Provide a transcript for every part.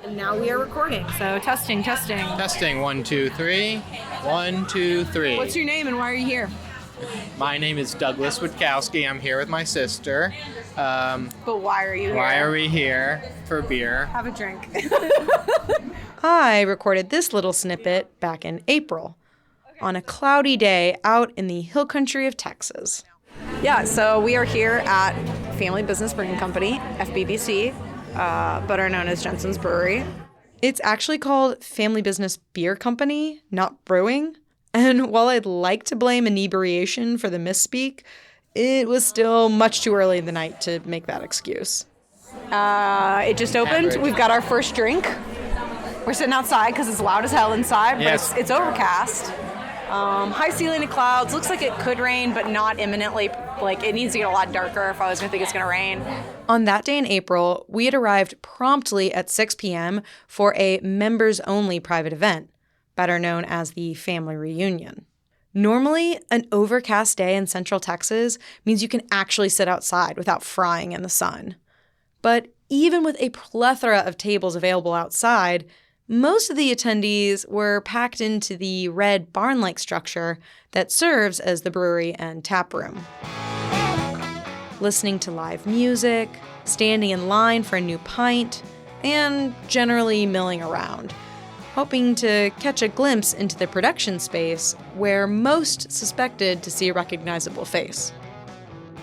And now we are recording. So testing. Testing, 1, 2, 3. 1, 2, 3. What's your name and why are you here? My name is Douglas Witkowski. I'm here with my sister. But why are you here? Why are we here? For beer. Have a drink. I recorded this little snippet back in April on a cloudy day out in the hill country of Texas. Yeah, so we are here at Family Business Brewing Company, FBBC, better known as Jensen's Brewery. It's actually called Family Business Beer Company, not brewing. And while I'd like to blame inebriation for the misspeak, it was still much too early in the night to make that excuse. It just opened. Average. We've got our first drink. We're sitting outside because it's loud as hell inside, but Yes. it's overcast. High ceiling of clouds. Looks like it could rain, but not imminently. Like, it needs to get a lot darker if I was going to think it's going to rain. On that day in April, we had arrived promptly at 6 p.m. for a members-only private event, better known as the Family Reunion. Normally, an overcast day in Central Texas means you can actually sit outside without frying in the sun. But even with a plethora of tables available outside, most of the attendees were packed into the red barn-like structure that serves as the brewery and tap room. Listening to live music, standing in line for a new pint, and generally milling around, hoping to catch a glimpse into the production space where most suspected to see a recognizable face.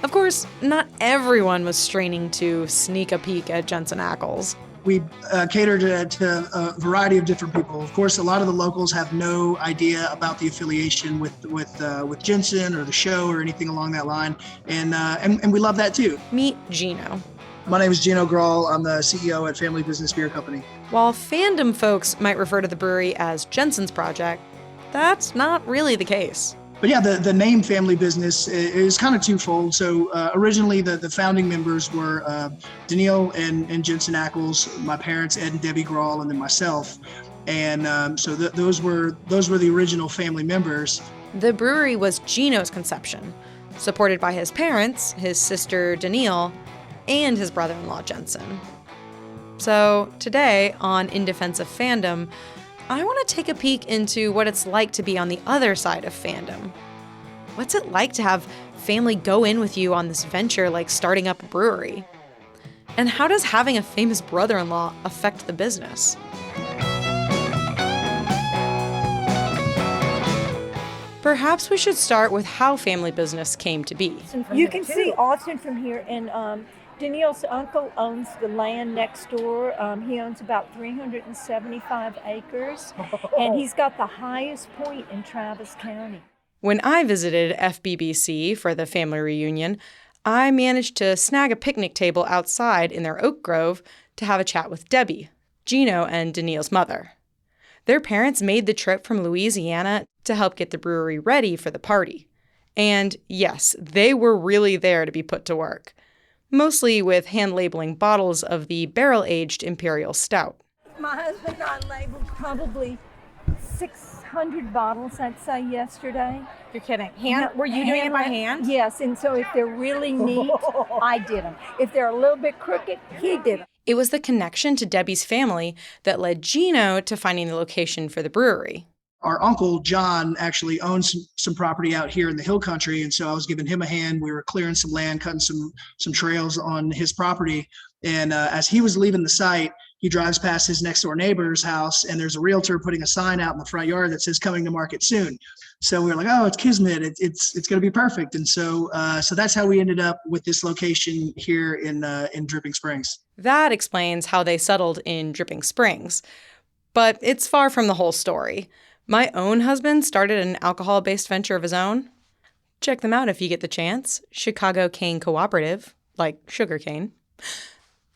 Of course, not everyone was straining to sneak a peek at Jensen Ackles. We cater to a variety of different people. Of course, a lot of the locals have no idea about the affiliation with Jensen or the show or anything along that line, and we love that too. Meet Gino. My name is Gino. I'm the CEO at Family Business Beer Company. While fandom folks might refer to the brewery as Jensen's project, that's not really the case. But yeah, the name Family Business is kind of twofold. So originally the founding members were Daniil and Jensen Ackles, my parents, Ed and Debbie Grawl, and then myself. And so those were the original family members. The brewery was Gino's conception, supported by his parents, his sister Daniil, and his brother-in-law Jensen. So today on In Defense of Fandom, I want to take a peek into what it's like to be on the other side of fandom. What's it like to have family go in with you on this venture like starting up a brewery? And how does having a famous brother-in-law affect the business? Perhaps we should start with how Family Business came to be. You can see Austin from here, and Daniil's uncle owns the land next door. He owns about 375 acres, and he's got the highest point in Travis County. When I visited FBBC for the family reunion, I managed to snag a picnic table outside in their oak grove to have a chat with Debbie, Gino and Daniil's mother. Their parents made the trip from Louisiana to help get the brewery ready for the party. And yes, they were really there to be put to work, mostly with hand-labeling bottles of the barrel-aged Imperial Stout. My husband and I labeled probably 600 bottles, I'd say, yesterday. You're kidding. Were you doing it by hand? Yes, and so if they're really neat, I did them. If they're a little bit crooked, he did them. It was the connection to Debbie's family that led Gino to finding the location for the brewery. Our uncle, John, actually owns some property out here in the hill country. And so I was giving him a hand. We were clearing some land, cutting some trails on his property. And as he was leaving the site, he drives past his next door neighbor's house, and there's a realtor putting a sign out in the front yard that says coming to market soon. So we were like, oh, it's Kismet. It's going to be perfect. And so that's how we ended up with this location here in Dripping Springs. That explains how they settled in Dripping Springs. But it's far from the whole story. My own husband started an alcohol-based venture of his own. Check them out if you get the chance. Chicago Cane Cooperative, like sugarcane.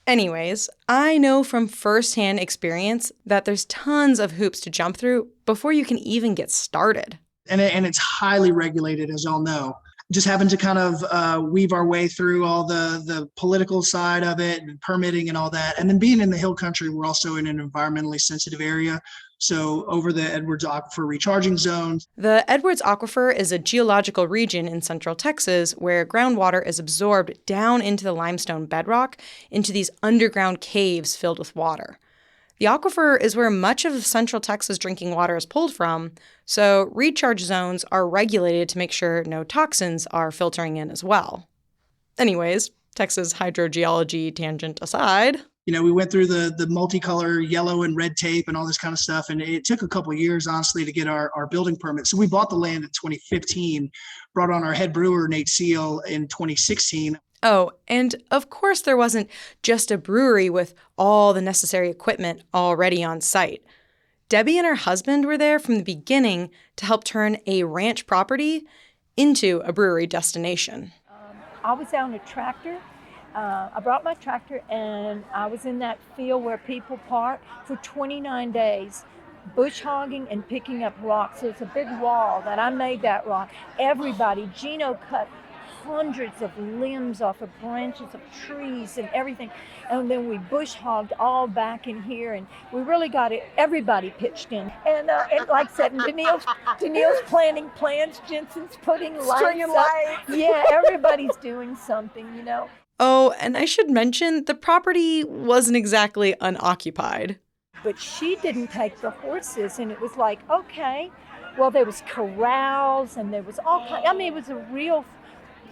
Anyways, I know from firsthand experience that there's tons of hoops to jump through before you can even get started. And it's highly regulated, as y'all know. Just having to kind of weave our way through all the political side of it and permitting and all that. And then being in the hill country, we're also in an environmentally sensitive area. So over the Edwards Aquifer recharging zone. The Edwards Aquifer is a geological region in central Texas where groundwater is absorbed down into the limestone bedrock into these underground caves filled with water. The aquifer is where much of Central Texas drinking water is pulled from, so recharge zones are regulated to make sure no toxins are filtering in as well. Anyways, Texas hydrogeology tangent aside. We went through the multicolor yellow and red tape and all this kind of stuff. And it took a couple of years, honestly, to get our building permit. So we bought the land in 2015, brought on our head brewer, Nate Seal, in 2016. Oh, and of course there wasn't just a brewery with all the necessary equipment already on site. Debbie and her husband were there from the beginning to help turn a ranch property into a brewery destination. I was on a tractor. I brought my tractor and I was in that field where people park for 29 days, bush hogging and picking up rocks. So it's a big wall that I made that rock. Everybody, Gino cut hundreds of limbs off of branches of trees and everything. And then we bush hogged all back in here and we really got it. Everybody pitched in. And like I said, Danielle's planting plants, Jensen's putting lights up. Yeah, everybody's doing something, Oh, and I should mention, the property wasn't exactly unoccupied. But she didn't take the horses, and it was like, okay. Well, there was corrals, and there was all kinds. I mean, it was a real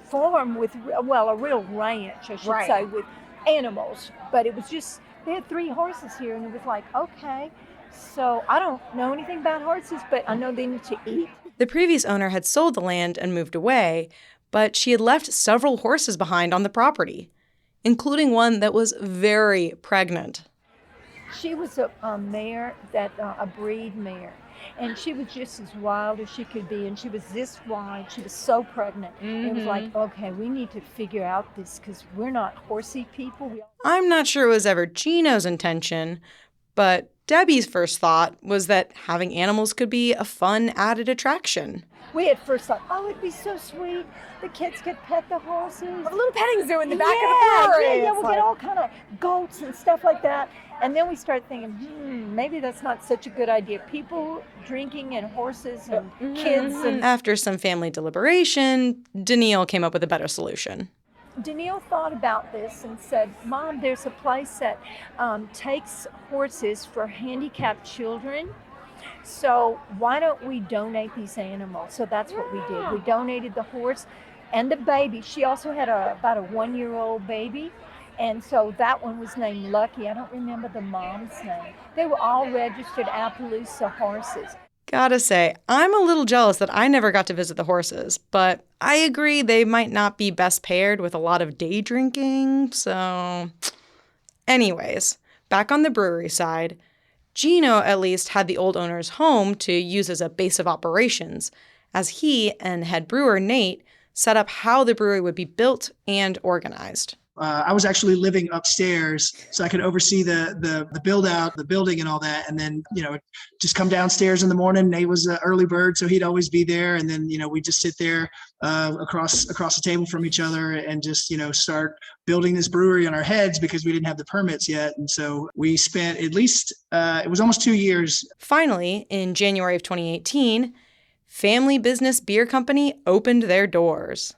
farm with, a real ranch, I should say, with animals. But it was just, they had 3 horses here, and it was like, okay. So I don't know anything about horses, but I know they need to eat. The previous owner had sold the land and moved away, but she had left several horses behind on the property, including one that was very pregnant. She was a mare, a breed mare, and she was just as wild as she could be, and she was this wide. She was so pregnant. Mm-hmm. It was like, okay, we need to figure out this because we're not horsey people. I'm not sure it was ever Gino's intention, but Debbie's first thought was that having animals could be a fun added attraction. We at first thought, it'd be so sweet. The kids could pet the horses. A little petting zoo in the back of the brewery. Yeah, we'll get all kind of goats and stuff like that. And then we started thinking, maybe that's not such a good idea. People drinking and horses and kids. And after some family deliberation, Danielle came up with a better solution. Danielle thought about this and said, Mom, there's a place that takes horses for handicapped children. So why don't we donate these animals? So that's what we did. We donated the horse and the baby. She also had about a 1-year-old baby. And so that one was named Lucky. I don't remember the mom's name. They were all registered Appaloosa horses. Gotta say, I'm a little jealous that I never got to visit the horses, but I agree they might not be best paired with a lot of day drinking, so... Anyways, back on the brewery side, Gino at least had the old owner's home to use as a base of operations, as he and head brewer Nate set up how the brewery would be built and organized. I was actually living upstairs, so I could oversee the build out, the building and all that. And then, just come downstairs in the morning. Nate was an early bird, so he'd always be there. And then, we just sit there across the table from each other and just, start building this brewery on our heads because we didn't have the permits yet. And so we spent at least, it was almost 2 years. Finally, in January of 2018, Family Business Beer Company opened their doors.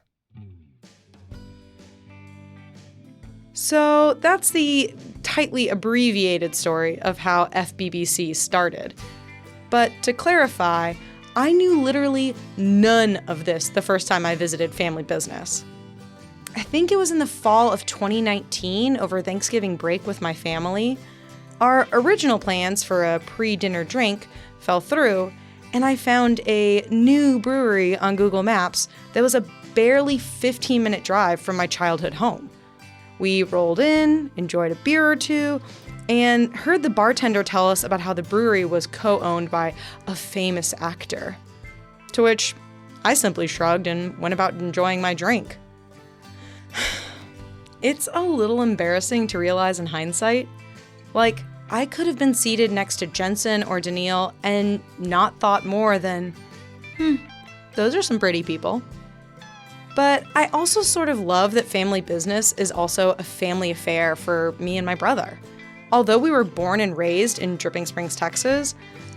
So that's the tightly abbreviated story of how FBBC started. But to clarify, I knew literally none of this the first time I visited Family Business. I think it was in the fall of 2019 over Thanksgiving break with my family. Our original plans for a pre-dinner drink fell through, and I found a new brewery on Google Maps that was a barely 15-minute drive from my childhood home. We rolled in, enjoyed a beer or two, and heard the bartender tell us about how the brewery was co-owned by a famous actor. To which I simply shrugged and went about enjoying my drink. It's a little embarrassing to realize in hindsight. Like, I could have been seated next to Jensen or Danielle and not thought more than, those are some pretty people. But I also sort of love that Family Business is also a family affair for me and my brother. Although we were born and raised in Dripping Springs, Texas,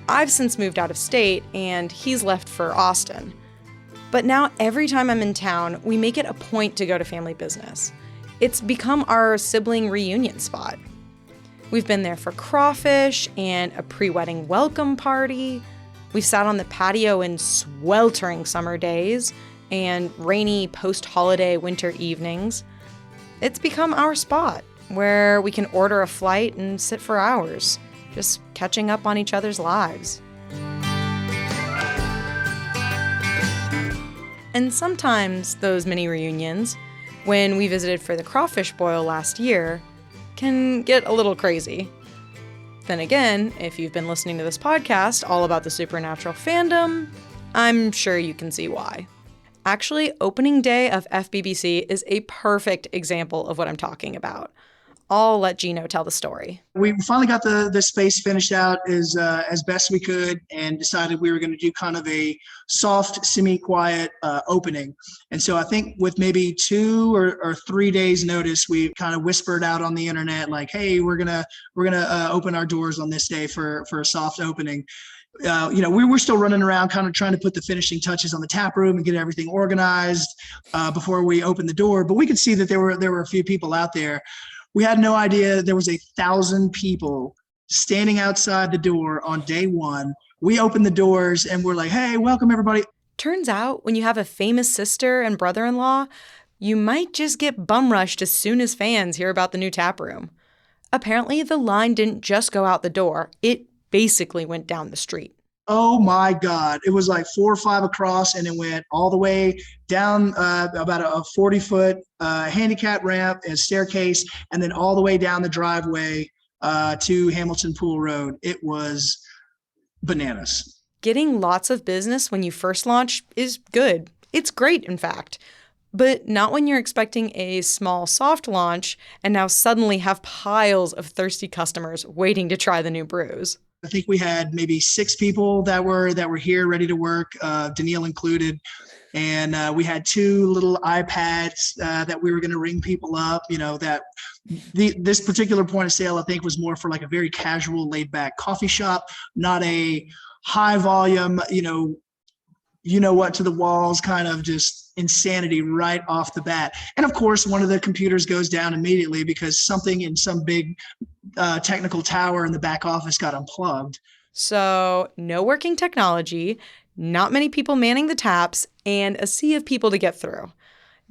I've since moved out of state and he's left for Austin. But now every time I'm in town, we make it a point to go to Family Business. It's become our sibling reunion spot. We've been there for crawfish and a pre-wedding welcome party. We've sat on the patio in sweltering summer days and rainy post-holiday winter evenings. It's become our spot where we can order a flight and sit for hours, just catching up on each other's lives. And sometimes those mini reunions, when we visited for the crawfish boil last year, can get a little crazy. Then again, if you've been listening to this podcast all about the supernatural fandom, I'm sure you can see why. Actually, opening day of FBBC is a perfect example of what I'm talking about. I'll let Gino tell the story. We finally got the space finished out as best we could and decided we were going to do kind of a soft, semi-quiet opening. And so I think with maybe 2 or 3 days notice, we kind of whispered out on the internet like, hey, we're gonna open our doors on this day for a soft opening. We were still running around kind of trying to put the finishing touches on the tap room and get everything organized before we opened the door. But we could see that there were a few people out there. We had no idea there was 1,000 people standing outside the door on day one. We opened the doors and we're like, hey, welcome everybody. Turns out when you have a famous sister and brother-in-law, you might just get bum rushed as soon as fans hear about the new tap room. Apparently, the line didn't just go out the door. It basically went down the street. Oh my God. It was like 4 or 5 across and it went all the way down about a 40-foot handicap ramp and staircase and then all the way down the driveway to Hamilton Pool Road. It was bananas. Getting lots of business when you first launch is good. It's great, in fact. But not when you're expecting a small soft launch and now suddenly have piles of thirsty customers waiting to try the new brews. I think we had maybe 6 people that were here ready to work, Danielle included. And we had 2 little iPads that we were going to ring people up, this particular point of sale, I think, was more for like a very casual, laid back coffee shop, not a high volume, what to the walls kind of just insanity right off the bat. And of course, one of the computers goes down immediately because something in some big technical tower in the back office got unplugged. So no working technology, not many people manning the taps, and a sea of people to get through.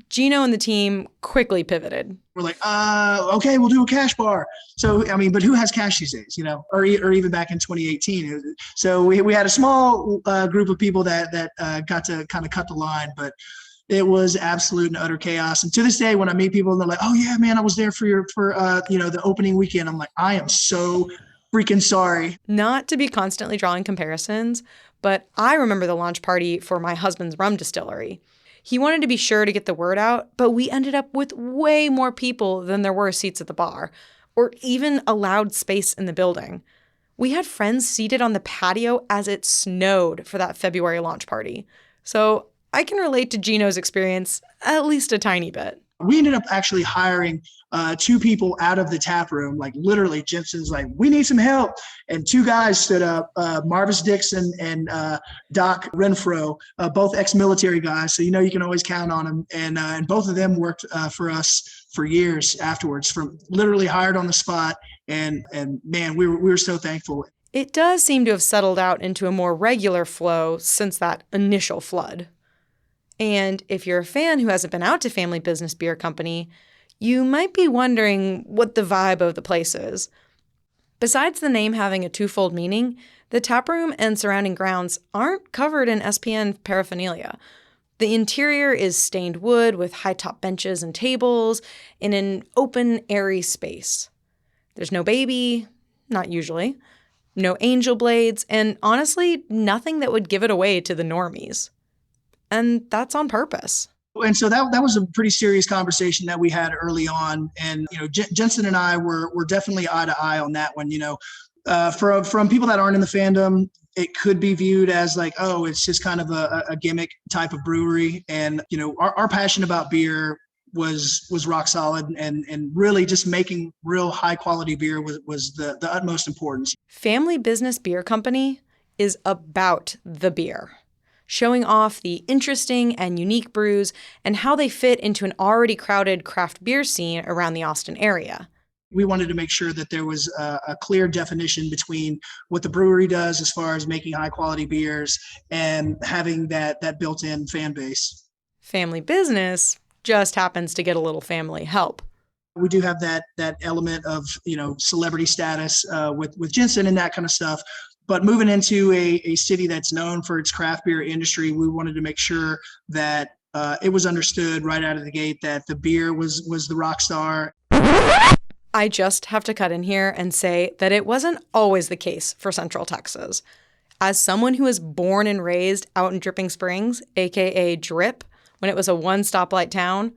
Gino and the team quickly pivoted. We're like, okay, we'll do a cash bar. So, but who has cash these days, or even back in 2018. So we had a small group of people that got to kind of cut the line, but it was absolute and utter chaos. And to this day, when I meet people and they're like, oh yeah, man, I was there for the opening weekend. I'm like, I am so freaking sorry. Not to be constantly drawing comparisons, but I remember the launch party for my husband's rum distillery. He wanted to be sure to get the word out, but we ended up with way more people than there were seats at the bar, or even allowed space in the building. We had friends seated on the patio as it snowed for that February launch party. So I can relate to Gino's experience at least a tiny bit. We ended up actually hiring 2 people out of the tap room, like literally Jensen's like, we need some help. And 2 guys stood up, Marvis Dixon and Doc Renfro, both ex-military guys. So, you can always count on them. And both of them worked for us for years afterwards, from literally hired on the spot. And man, we were so thankful. It does seem to have settled out into a more regular flow since that initial flood. And if you're a fan who hasn't been out to Family Business Beer Company, you might be wondering what the vibe of the place is. Besides the name having a twofold meaning, the taproom and surrounding grounds aren't covered in SPN paraphernalia. The interior is stained wood with high-top benches and tables in an open, airy space. There's no baby, not usually, no angel blades, and honestly, nothing that would give it away to the normies. And that's on purpose. And so that was a pretty serious conversation that we had early on. And, Jensen and I were definitely eye to eye on that one. From people that aren't in the fandom, it could be viewed as like, oh, it's just kind of a gimmick type of brewery. And, our passion about beer was rock solid, and really just making real high quality beer was the utmost importance. Family Business Beer Company is about the beer, showing off the interesting and unique brews and how they fit into an already crowded craft beer scene around the Austin area. We wanted to make sure that there was a clear definition between what the brewery does as far as making high quality beers and having that built-in fan base. Family business just happens to get a little family help. We do have that element of, celebrity status with Jensen and that kind of stuff. But moving into a city that's known for its craft beer industry, we wanted to make sure that it was understood right out of the gate that the beer was the rock star. I just have to cut in here and say that it wasn't always the case for Central Texas. As someone who was born and raised out in Dripping Springs, aka Drip, when it was a one-stoplight town,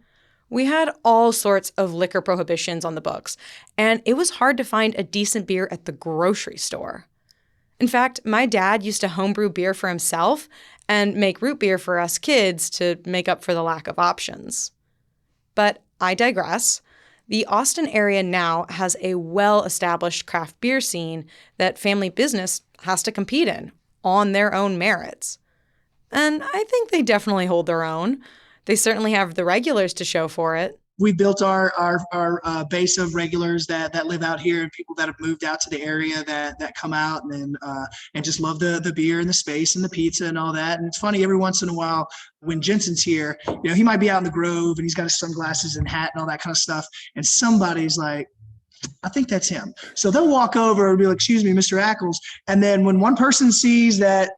we had all sorts of liquor prohibitions on the books, and it was hard to find a decent beer at the grocery store. In fact, my dad used to homebrew beer for himself and make root beer for us kids to make up for the lack of options. But I digress. The Austin area now has a well-established craft beer scene that family business has to compete in on their own merits. And I think they definitely hold their own. They certainly have the regulars to show for it. We built our base of regulars that live out here and people that have moved out to the area that come out and just love the beer and the space and the pizza and all that. And it's funny, every once in a while when Jensen's here, he might be out in the Grove and he's got his sunglasses and hat and all that kind of stuff. And somebody's like, I think that's him. So they'll walk over and be like, excuse me, Mr. Ackles. And then when one person sees that,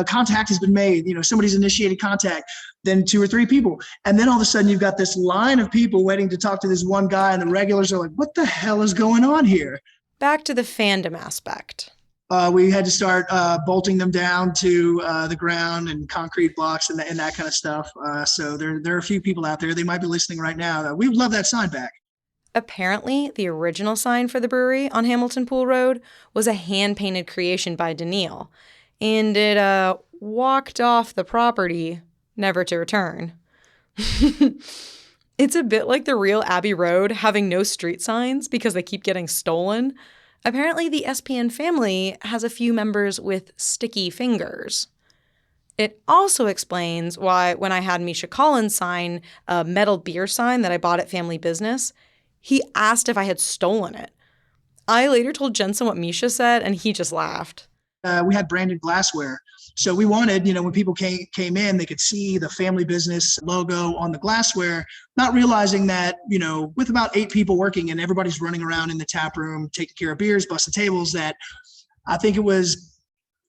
contact has been made, somebody's initiated contact, then 2 or 3 people. And then all of a sudden you've got this line of people waiting to talk to this one guy. And the regulars are like, what the hell is going on here? Back to the fandom aspect. We had to start bolting them down to the ground and concrete blocks and that kind of stuff. So there are a few people out there, they might be listening right now, that we would love that sign back. Apparently, the original sign for the brewery on Hamilton Pool Road was a hand-painted creation by Daniil, and it walked off the property, never to return. It's a bit like the real Abbey Road having no street signs because they keep getting stolen. Apparently, the SPN family has a few members with sticky fingers. It also explains why when I had Misha Collins sign a metal beer sign that I bought at Family Business, he asked if I had stolen it. I later told Jensen what Misha said, and he just laughed. We had branded glassware. So we wanted, when people came in, they could see the Family Business logo on the glassware, not realizing that, with about 8 people working and everybody's running around in the tap room, taking care of beers, busting tables, that I think it was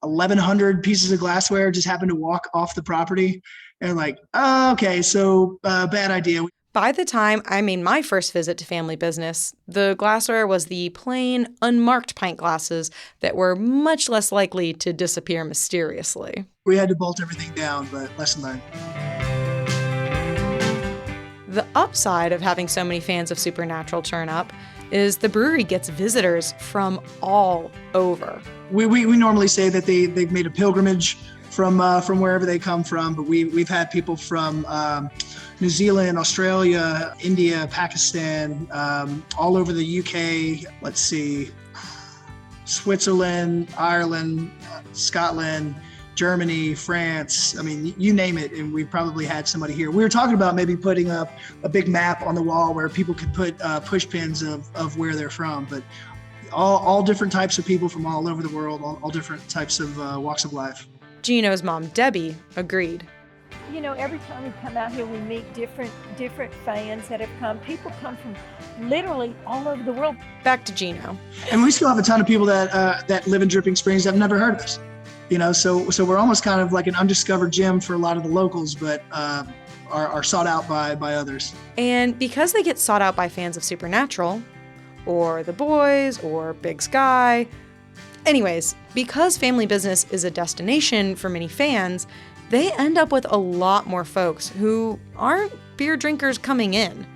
1,100 pieces of glassware just happened to walk off the property. And like, oh, okay, so bad idea. By the time I made my first visit to Family Business, the glassware was the plain, unmarked pint glasses that were much less likely to disappear mysteriously. We had to bolt everything down, but lesson learned. The upside of having so many fans of Supernatural turn up is the brewery gets visitors from all over. We normally say that they've made a pilgrimage from wherever they come from, but we've had people from New Zealand, Australia, India, Pakistan, all over the UK, Switzerland, Ireland, Scotland, Germany, France. I mean, you name it, and we probably had somebody here. We were talking about maybe putting up a big map on the wall where people could put push pins of where they're from, but all different types of people from all over the world, all different types of walks of life. Gino's mom, Debbie, agreed. Every time we come out here, we meet different fans that have come. People come from literally all over the world. Back to Gino. And we still have a ton of people that live in Dripping Springs that have never heard of us. So we're almost kind of like an undiscovered gem for a lot of the locals, but are sought out by others. And because they get sought out by fans of Supernatural, or The Boys, or Big Sky. Anyways, because Family Business is a destination for many fans, they end up with a lot more folks who aren't beer drinkers coming in.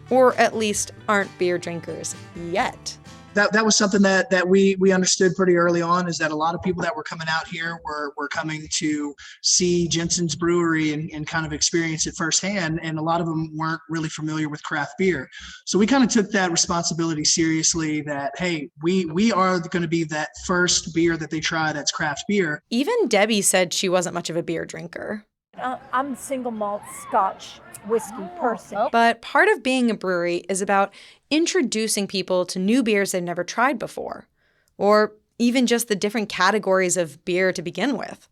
Or at least aren't beer drinkers yet. That was something that we understood pretty early on, is that a lot of people that were coming out here were coming to see Jensen's Brewery and kind of experience it firsthand, and a lot of them weren't really familiar with craft beer. So we kind of took that responsibility seriously, that, hey, we are going to be that first beer that they try that's craft beer. Even Debbie said she wasn't much of a beer drinker. I'm a single malt Scotch whiskey person. But part of being a brewery is about introducing people to new beers they've never tried before, or even just the different categories of beer to begin with.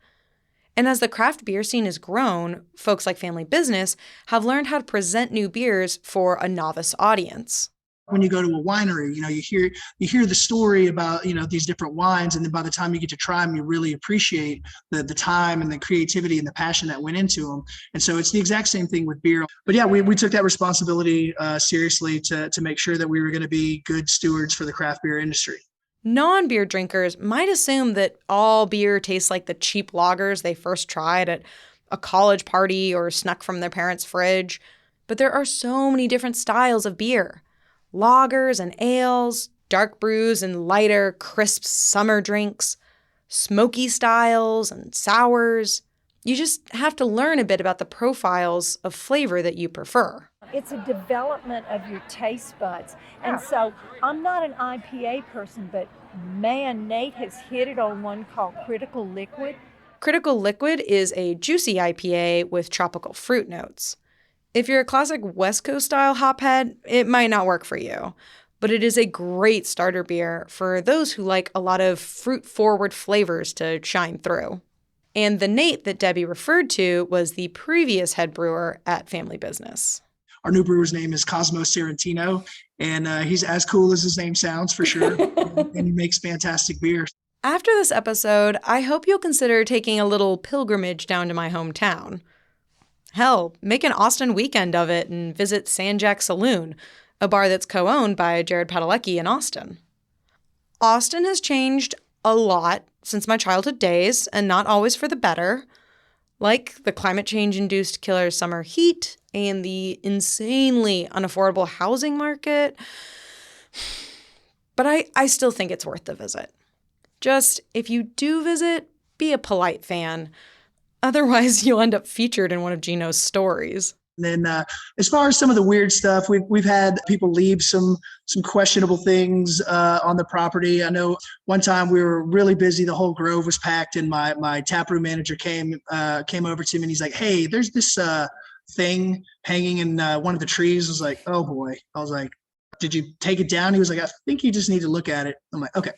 And as the craft beer scene has grown, folks like Family Business have learned how to present new beers for a novice audience. When you go to a winery, you hear the story about, these different wines. And then by the time you get to try them, you really appreciate the time and the creativity and the passion that went into them. And so it's the exact same thing with beer. But yeah, we took that responsibility seriously to make sure that we were going to be good stewards for the craft beer industry. Non-beer drinkers might assume that all beer tastes like the cheap lagers they first tried at a college party or snuck from their parents' fridge. But there are so many different styles of beer. Lagers and ales, dark brews and lighter, crisp summer drinks, smoky styles and sours. You just have to learn a bit about the profiles of flavor that you prefer. It's a development of your taste buds. And so I'm not an IPA person, but man, Nate has hit it on one called Critical Liquid. Critical Liquid is a juicy IPA with tropical fruit notes. If you're a classic West Coast style hophead, it might not work for you. But it is a great starter beer for those who like a lot of fruit-forward flavors to shine through. And the Nate that Debbie referred to was the previous head brewer at Family Business. Our new brewer's name is Cosmo Serentino, and he's as cool as his name sounds for sure. And he makes fantastic beer. After this episode, I hope you'll consider taking a little pilgrimage down to my hometown. Hell, make an Austin weekend of it and visit Sanjak Saloon, a bar that's co-owned by Jared Padalecki in Austin. Austin has changed a lot since my childhood days, and not always for the better. Like the climate change-induced killer summer heat and the insanely unaffordable housing market. But I still think it's worth the visit. Just, if you do visit, be a polite fan. Otherwise, you'll end up featured in one of Gino's stories. And then as far as some of the weird stuff, we've had people leave some questionable things on the property. I know one time we were really busy. The whole Grove was packed, and my taproom manager came over to me, and he's like, "Hey, there's this thing hanging in one of the trees." I was like, "Oh boy." I was like, "Did you take it down?" He was like, "I think you just need to look at it." I'm like, "Okay."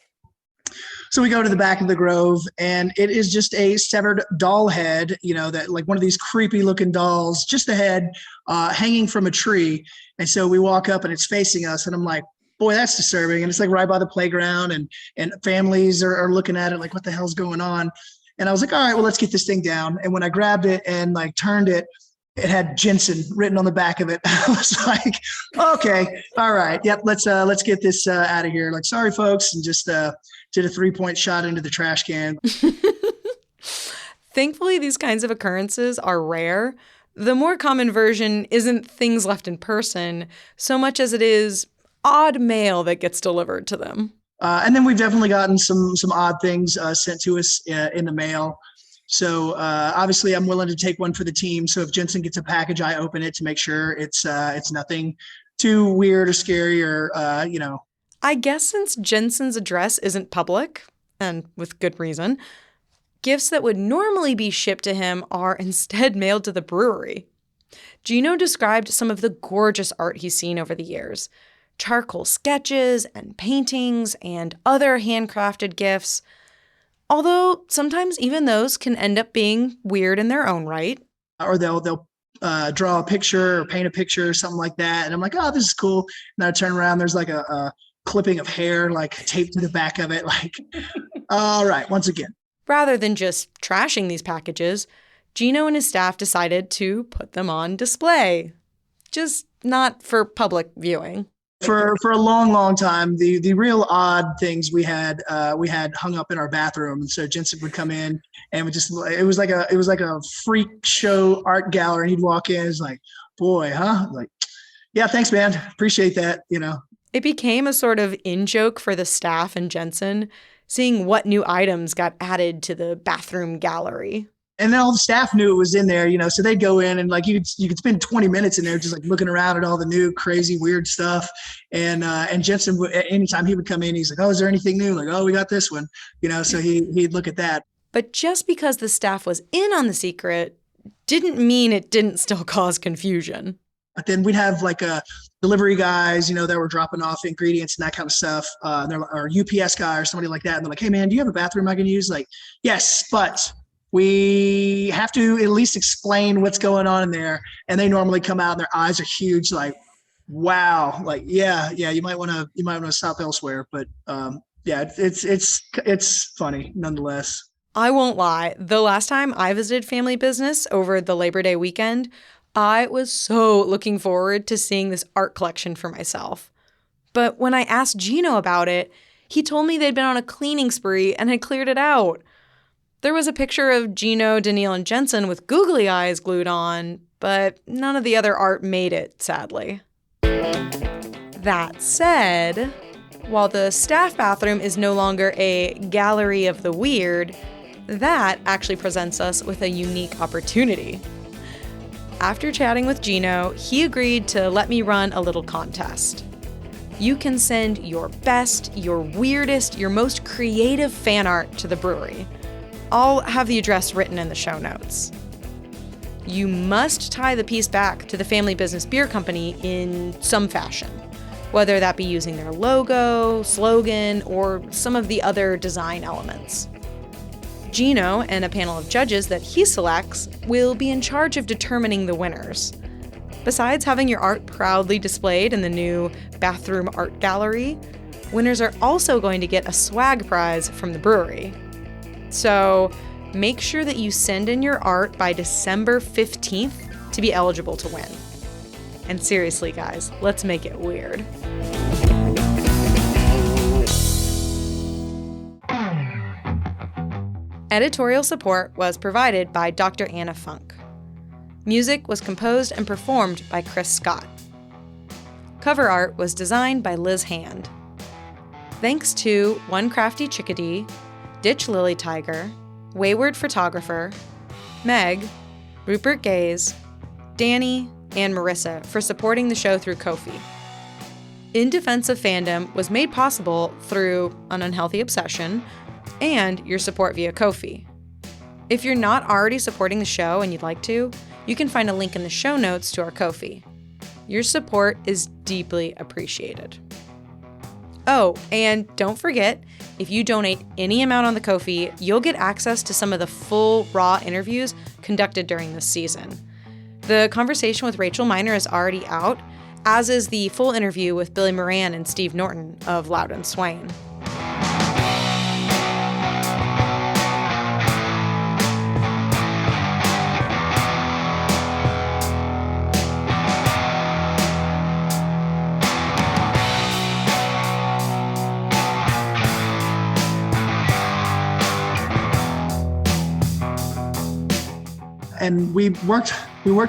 So we go to the back of the Grove, and it is just a severed doll head, that like one of these creepy looking dolls, just a head hanging from a tree. And so we walk up and it's facing us, and I'm like, boy, that's disturbing. And it's like right by the playground, and families are looking at it like, what the hell's going on? And I was like, all right, well, let's get this thing down. And when I grabbed it and like turned it, it had Jensen written on the back of it. I was like, okay, all right. Yep. Let's get this out of here. Like, sorry, folks. And just did a 3-point shot into the trash can. Thankfully, these kinds of occurrences are rare. The more common version isn't things left in person so much as it is odd mail that gets delivered to them. And then we've definitely gotten some odd things sent to us in the mail. So obviously, I'm willing to take one for the team. So if Jensen gets a package, I open it to make sure it's nothing too weird or scary or. I guess since Jensen's address isn't public, and with good reason, gifts that would normally be shipped to him are instead mailed to the brewery. Gino described some of the gorgeous art he's seen over the years. Charcoal sketches and paintings and other handcrafted gifts. Although sometimes even those can end up being weird in their own right. Or they'll draw a picture or paint a picture or something like that. And I'm like, oh, this is cool. And I turn around, there's like a clipping of hair like taped to the back of it. Like, all right, once again. Rather than just trashing these packages, Gino and his staff decided to put them on display. Just not for public viewing. For a long time, the real odd things we had hung up in our bathroom. And so Jensen would come in and it was like a freak show art gallery. And he'd walk in, it's like, boy, huh? Like, yeah, thanks, man. Appreciate that. It became a sort of in-joke for the staff and Jensen, seeing what new items got added to the bathroom gallery. And then all the staff knew it was in there, so they'd go in and like you could spend 20 minutes in there just like looking around at all the new crazy weird stuff. And Jensen would, anytime he would come in, he's like, oh, is there anything new? Like, oh, we got this one, so he'd look at that. But just because the staff was in on the secret didn't mean it didn't still cause confusion. But then we'd have like delivery guys, that were dropping off ingredients and that kind of stuff. Or UPS guy or somebody like that. And they're like, hey, man, do you have a bathroom I can use? Like, yes, but we have to at least explain what's going on in there. And they normally come out and their eyes are huge, like, wow, like, yeah, you might want to stop elsewhere. But it's funny nonetheless. I won't lie. The last time I visited family business over the Labor Day weekend, I was so looking forward to seeing this art collection for myself. But when I asked Gino about it, he told me they'd been on a cleaning spree and had cleared it out. There was a picture of Gino, Daniil, and Jensen with googly eyes glued on, but none of the other art made it, sadly. That said, while the staff bathroom is no longer a gallery of the weird, that actually presents us with a unique opportunity. After chatting with Gino, he agreed to let me run a little contest. You can send your best, your weirdest, your most creative fan art to the brewery. I'll have the address written in the show notes. You must tie the piece back to the Family Business Beer Company in some fashion, whether that be using their logo, slogan, or some of the other design elements. Gino and a panel of judges that he selects will be in charge of determining the winners. Besides having your art proudly displayed in the new bathroom art gallery, winners are also going to get a swag prize from the brewery. So make sure that you send in your art by December 15th to be eligible to win. And seriously, guys, let's make it weird. Editorial support was provided by Dr. Anna Funk. Music was composed and performed by Chris Scott. Cover art was designed by Liz Hand. Thanks to One Crafty Chickadee, Ditch Lily Tiger, Wayward Photographer, Meg, Rupert Gaze, Danny, and Marissa for supporting the show through Ko-fi. In Defense of Fandom was made possible through an unhealthy obsession and your support via Ko-fi. If you're not already supporting the show and you'd like to, you can find a link in the show notes to our Ko-fi. Your support is deeply appreciated. Oh, and don't forget, if you donate any amount on the Ko-fi, you'll get access to some of the full, raw interviews conducted during this season. The conversation with Rachel Miner is already out, as is the full interview with Billy Moran and Steve Norton of Loud and Swain. And we worked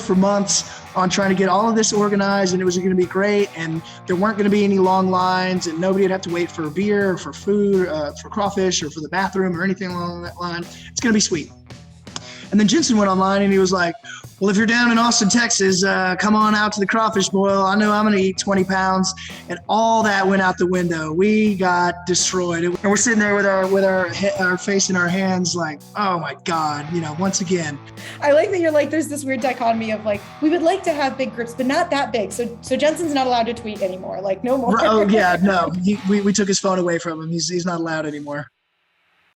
for months on trying to get all of this organized, and it was going to be great. And there weren't going to be any long lines, and nobody would have to wait for beer or for food, for crawfish or for the bathroom or anything along that line. It's going to be sweet. And then Jensen went online and he was like, well, if you're down in Austin, Texas, come on out to the crawfish boil. I know I'm going to eat 20 pounds. And all that went out the window. We got destroyed. And we're sitting there with our face in our hands like, oh my God, once again. I like that you're like, there's this weird dichotomy of like, we would like to have big groups, but not that big. So Jensen's not allowed to tweet anymore. Like no more. Oh yeah, no, we took his phone away from him. He's not allowed anymore.